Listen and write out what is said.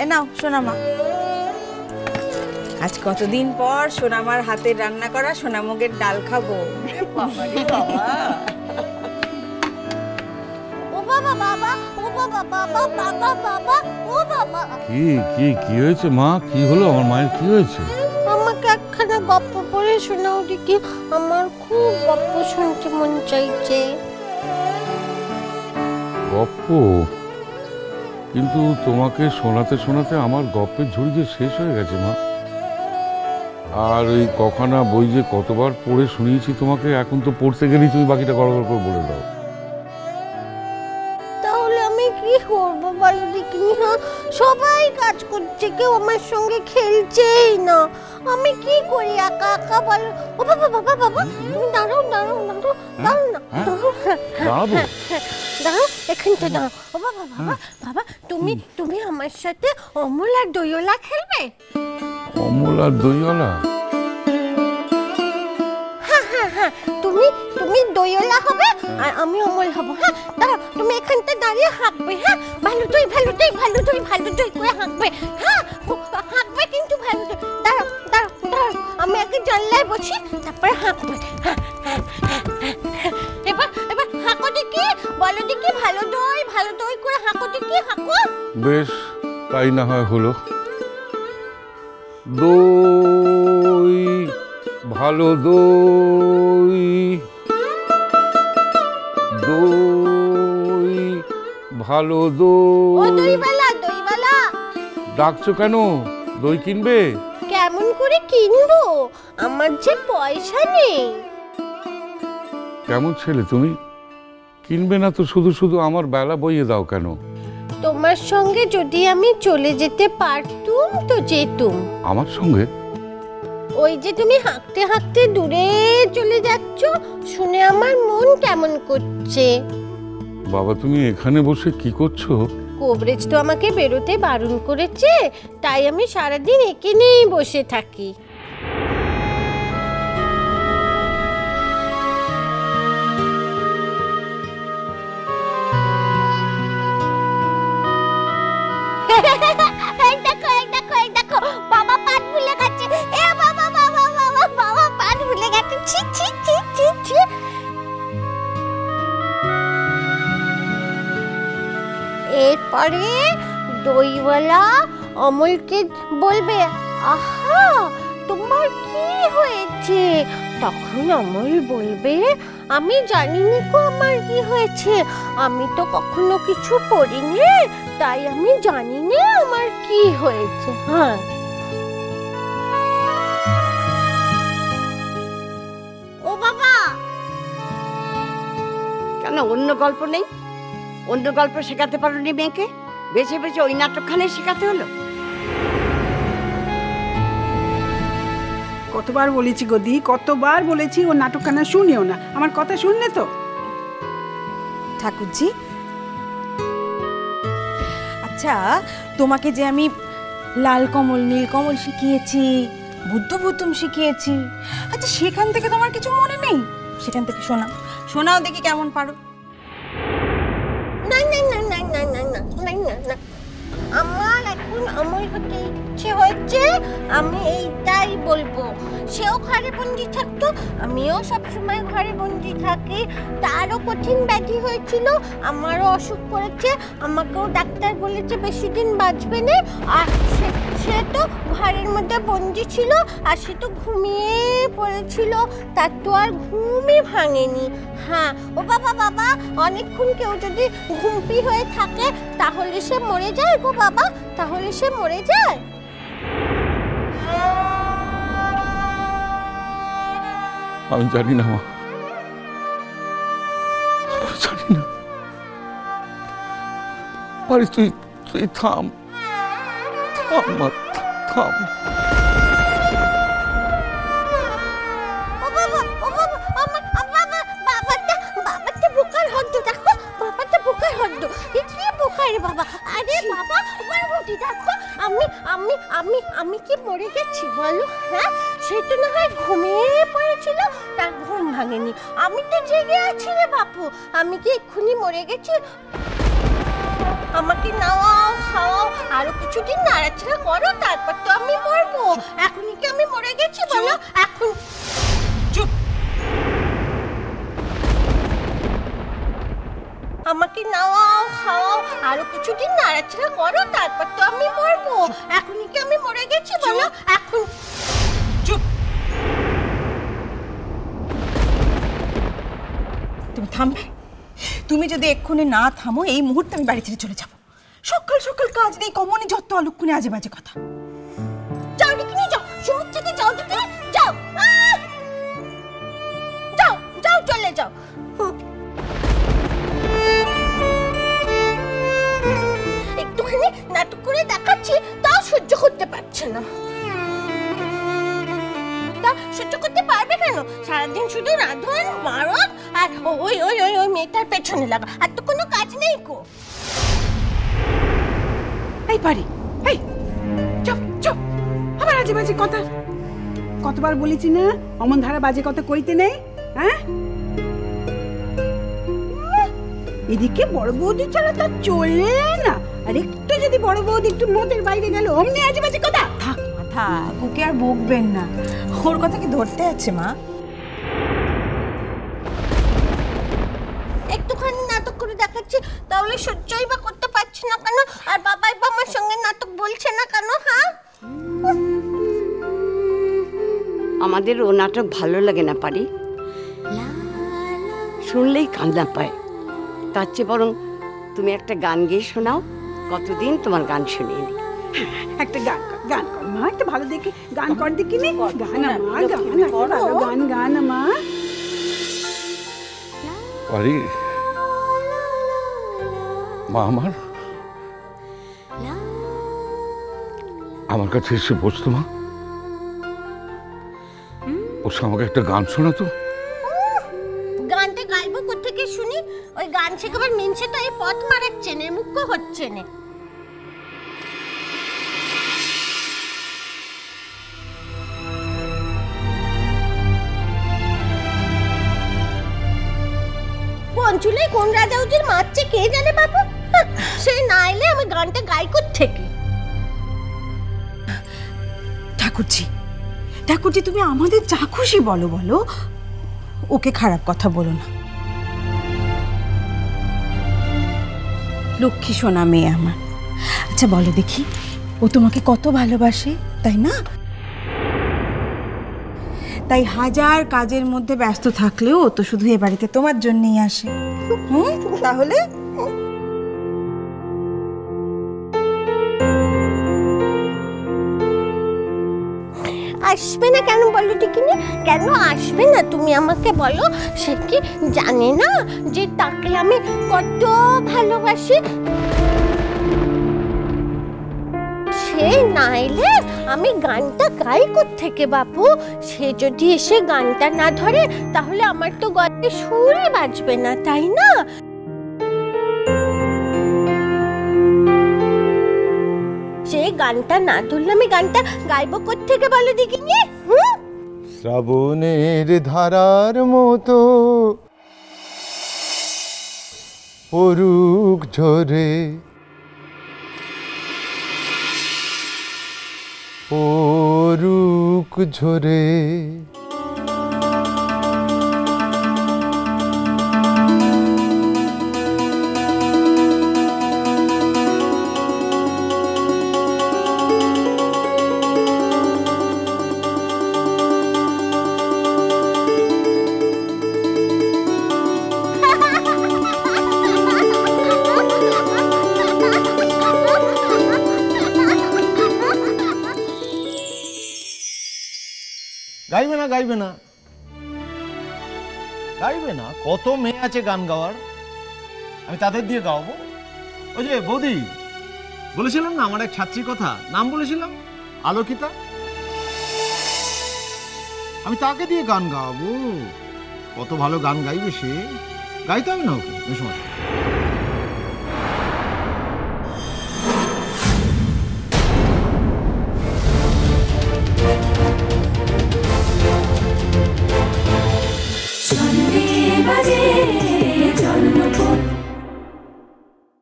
এ নাও সোনামা, আজ কতদিন পর সোনামার হাতের রান্না করা সোনামুগের ডাল খাবো। বাবা রে বাবা, ও বাবা বাবা, ও বাবা বাবা, বাবা বাবা, ও বাবা। কি কি কি হয়েছে মা? কি হলো? আমার মায়ের কি হয়েছে? আমাকে একখানা গল্প পড়ে শোনাও দেখি, আমার খুব গল্প শুনতে মন চাইছে। গপ্প? কিন্তু তোমাকে শোনাতে শোনাতে আমার গপ্পের ঝুড়ি যে শেষ হয়ে গেছে মা। আর ওই কখানা বই যে কতবার পড়ে শুনিয়েছি তোমাকে, এখন তো পড়তে গেলেই তুমি বাকিটা গড়গড় করে বলে দাও। তাহলে আমি কি করবো বলো দেখিনি? সবাই কাজ করছে, কেউ আমার সঙ্গে খেলছেই না, আমি কি করি একা একা বলো? ও বাবা বাবা বাবা, তুমি দাঁড়াও দাঁড়াও দাঁড়াও, দাঁড়াও না, দাঁড়াবো? দাঁড়াও এখানটা দাঁড়াও। ও বাবা বাবা বাবা, তুমি আমার সাথে অমল আর দইওয়ালা খেলবে? অমল আর দইওয়ালা? হ্যাঁ, তুমি দইওয়ালা হবে আর আমি অমল হব। হ্যাঁ দাঁড়াও, তুমি এখানটা দাঁড়িয়ে হাঁকবে। হ্যাঁ, ভালো দই করে হাঁকবে। হ্যাঁ হাঁকবে কিন্তু ভালো দই। দাঁড়াও দাঁড়াও দাঁড়াও, আমি আগে জানলায় বসি, তারপরে হাঁকবে। এবার হাঁকো দেখি, বলো দেখি, ভালো দই করে হাঁকো দেখি, হাঁকো। বেশ, তাই না হয় হলো। দই, ভালো দই, দই, ভালো ও দই। দইওয়ালা ডাকছো কেন? দই কিনবে? কেমন করে কিনবো, আমার যে পয়সা নেই। কেমন ছেলে তুমি? কিনবে না তো শুধু শুধু আমার বেলা বইয়ে দাও কেন? তোমার সঙ্গে যদি আমি চলে যেতে পারতুম তো যেতুম। আমার সঙ্গে? ওই যে তুমি হাঁকতে হাঁকতে দূরে চলে যাচ্ছ, শুনে আমার মন কেমন করছে। বাবা তুমি এখানে বসে কি করছো? কবরেজ তো আমাকে বেরোতে বারণ করেছে, তাই আমি সারাদিন এখানেই বসে থাকি। দেখো বাবা পান ভুলে গেছে। এ বাবা বাবা বাবা, বাবা পান ভুলে গেছে। ছি ছি ছি ছি ছি। এরপরে দইওয়ালা অমলকে বলবে, আহা তোমার কি হয়েছে? তখন অমল বলবে, আমি জানিনি গো আমার কি হয়েছে, আমি তো কখনো কিছু পড়িনি, তাই আমি জানি না আমার কি হয়েছে। হ্যাঁ, ও বাবা। কেন অন্য গল্প নেই? অন্য গল্প শেখাতে পারোনি মেয়েকে? বেছে বেছে ওই নাটকখানে শেখাতে হলো? কতবার বলেছি গদি, কতবার বলেছি ও নাটকখানা শুনিও না। আমার কথা শুনলে তো? ঠাকুরজি, আচ্ছা তোমাকে যে আমি লাল কমল নীল কমল শিখিয়েছি, বুদ্ধ শিখিয়েছি, আচ্ছা সেখান থেকে তোমার কিছু মনে নেই? সেখান থেকে শোনাও দেখি কেমন পারো। না না না না না না না না না না, আমার এখন আমার হতে ইচ্ছে হয়েছে, আমি এইটাই বলবো। সেও ঘরে বন্দি থাকতো, আমিও সবসময় ঘরে বন্দি থাকি। তারও কঠিন ব্যাধি হয়েছিল, আমারও অসুখ করেছে, আমাকেও ডাক্তার বলেছে বেশি দিন বাঁচবে না। আর সে তো ঘরের মধ্যে বন্দি ছিল, আর সে তো ঘুমিয়ে পড়েছিল, তার তো আর ঘুমই ভাঙেনি। হ্যাঁ ও বাবা বাবা, অনেকক্ষণ কেউ যদি ঘুমপি হয়ে থাকে তাহলে সে মরে যায় গো বাবা, তাহলে সে মরে যায়। আমি জানি না মা, জানি না। পারিস তুই থাম মা, থাম। বাবাটা বোকার হদ্দ, দেখো বাবাটা বোকার হদ্দ। কি বোকার বাবা? আরে বাবা বলবি দেখো, আমি কি মরে গেছি বলো? হ্যাঁ, সে তো না হয় ঘুমিয়ে পড়েছিল, তার ঘুম ভাঙেনি, আমি তো জেগে আছি রে বাপু। আমি কি এক্ষুনি মরে গেছি? আমাকে নাও খাওয়াও, আরো কিছুদিন নাড়াচাড়া করো, তারপর তো আমি মরবো। এখনই কি আমি মরে গেছি বলো? এখন চুপ। আমাকে নাওয়াও, খাওয়াও, আরো কিছুদিন নাড়াচাড়া করো, তারপর তো আমি মরবো। এখনই কি আমি মরে গেছি বলো? এখন চুপ। তুমি থামবে? তুমি যদি এক্ষুনি না থামো, এই মুহূর্তে আমি বাড়ি ছেড়ে চলে যাবো। সকাল সকাল কাজ নেই, কমনে যত অলক্ষণে আজে বাজে কথা। যাও দেখিনি, যাও সমুদ্র থেকে, যাও দেখিনি, যাও যাও যাও, চলে যাও। একটুখানি নাটক করে দেখাচ্ছি, তাও সহ্য করতে পারছে না। তা সহ্য করতে পারবে কেন? সারাদিন শুধু রাঁধুন মারণ আর ওই ওই ওই ওই মেয়েটার পেছনে লাগা, আর তো কোনো কাজ নেই কো। এই পারি, এই চুপ চুপ, আবার আজে বাজে কথা। কতবার বলেছি না অমন ধারা বাজে কথা কইতে নেই? হ্যাঁ, এদিকে বড় বৌদি ছাড়া তা চলে না, আর একটু যদি বড় বৌদি একটু মতের বাইরে গেল অমনি আজে বাজে কথা। থাক মা থাক, ওকে আর বকবেন না, ওর কথা কি ধরতে আছে মা? একটুখানি নাটক করে দেখাচ্ছি, তাহলে সহ্যই বা করতে পারছি না কেন? আর বাবাই বা আমার সঙ্গে নাটক বলছে না কেন? হ্যাঁ, আমাদের ও নাটক ভালো লাগে না পারি, শুনলেই কান্না পায়। তার চেয়ে বরং তুমি একটা গান গেয়ে শোনাও, কতদিন তোমার গান শুনিয়ে নি। একটা গান কর, গান কর মা, একটা ভালো দেখে গান কর দেখিনি। গান মা, গান গান মা। পারি মা, আমার কাছে এসে বসতো মা, ওর আমাকে একটা গান শোনাতো। গানটা গাইবো কোথেকে শুনি? ওই গান শেখাবার মিনছে তো এই পথ মারাচ্ছে না, মুখ্য হচ্ছে না। কোন চুলে কোন রাজা উজির মারছে কে জানে বাবু। সে না এলে আমি গানটা গাই কোত্থেকে? ঠাকুরজি, ঠাকুরজি তুমি আমাদের যা খুশি বলো বলো, ওকে খারাপ কথা বলো না। লক্ষ্মী সোনা মেয়ে আমার। আচ্ছা বলো দেখি, ও তোমাকে কত ভালোবাসে, তাই না? তাই হাজার কাজের মধ্যে ব্যস্ত থাকলেও ও তো শুধু এ বাড়িতে তোমার জন্যই আসে। তাহলে আসবে না কেন বলো দেখিনি? কেন আসবে না তুমি আমাকে বলো? সে কি জানে না যে তাকে আমি কত ভালোবাসি? সে না এলে আমি গানটা গাই কোত্থেকে বাপু? সে যদি এসে গানটা না ধরে তাহলে আমার তো গলায় সুরই বাজবে না, তাই না? সে গানটা না ধরলে আমি গানটা গাইবো কোত্থেকে বলো দেখিনি? শ্রাবণের ধারার মতো পরুক ঝরে, পরুক ঝরে। গাইবে না, গাইবে না, গাইবে না? কত মেয়ে আছে গান গাওয়ার, আমি তাদের দিয়ে গাওয়াবো। ওই যে বৌদি বলেছিলাম না, আমার এক ছাত্রীর কথা, নাম বলেছিলাম আলোকিতা, আমি তাকে দিয়ে গান গাওয়াবো। কত ভালো গান গাইবে সে, গাইতে হবে না ওকে।